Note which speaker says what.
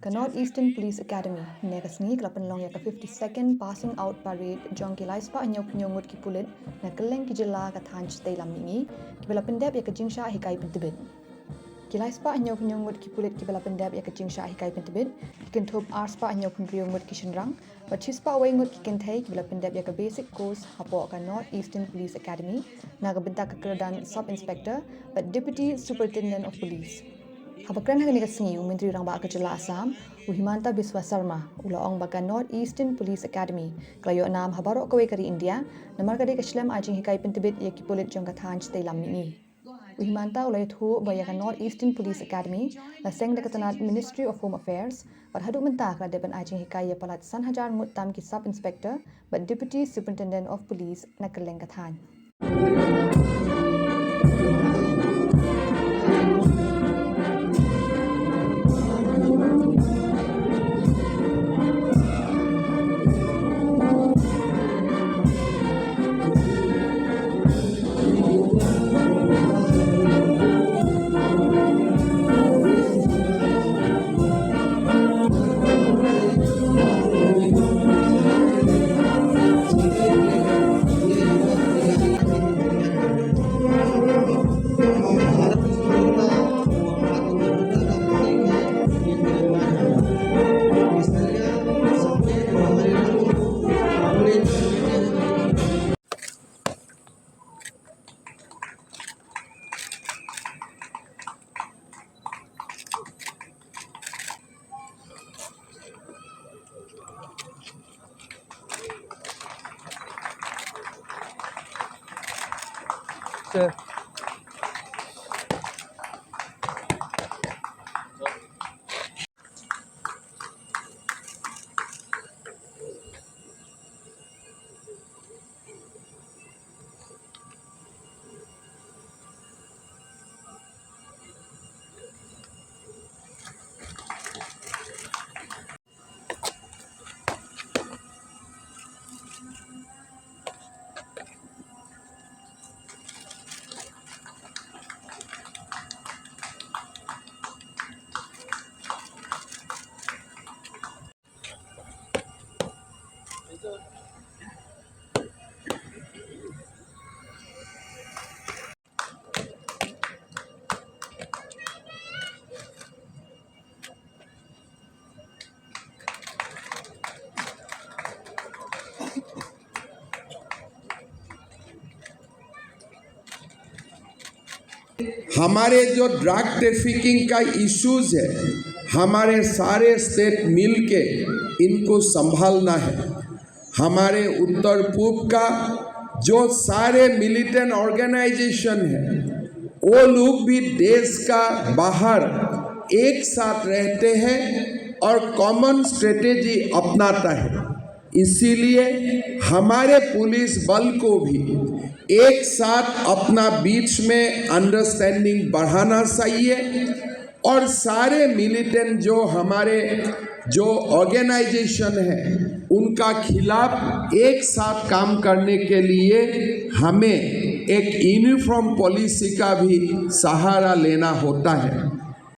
Speaker 1: North Eastern Police Academy nekasni kelapan long ya 52nd passing out parade jong ki laispa ngut ki Pulit na keleng ki jela ka than stay lam ni ki bela Pyndep ya ka jingsha hikai Pyntbit ki laispa ngut ki Pulit ki bela Pyndep ya ka jingsha hikai Pyntbit ki kan thop arspa ngut ki shinrang but chispa away ngut ki kan thai ki bela Pyndep ya ka basic course hapo ka North Eastern Police Academy na ka benta ka keredan sub inspector but deputy superintendent of police. Habakran hangani kasingi Menteri Rang Ba Kejala Assam Uhimanta Biswa Sarma ulaong baga North Eastern Police Academy klayo nam habaro kawe kari India namar kade kaslam ajing hikai Pyntbit ya ki Pulit jong kathan stay lam ni Uhimanta ulay thu bayaga North Eastern Police Academy la seng de katanat Ministry of Home Affairs par hadu menta kla deban ajing hikai ya palat san hajar ngut tam ki sub inspector but deputy superintendent of police na keleng kathan.
Speaker 2: Sir.
Speaker 3: हमारे जो drug trafficking का इश्यूज है हमारे सारे स्टेट मिलके इनको संभालना है। हमारे उत्तर पूर्व का जो सारे मिलिटेंट ऑर्गेनाइजेशन है वो लोग भी देश का बाहर एक साथ रहते हैं और कॉमन स्ट्रेटेजी अपनाता है। इसीलिए हमारे पुलिस बल को भी एक साथ अपना बीच में अंडरस्टैंडिंग बढ़ाना चाहिए और सारे मिलिटेंट जो हमारे जो ऑर्गेनाइजेशन है उनका खिलाफ एक साथ काम करने के लिए हमें एक यूनिफॉर्म पॉलिसी का भी सहारा लेना होता है।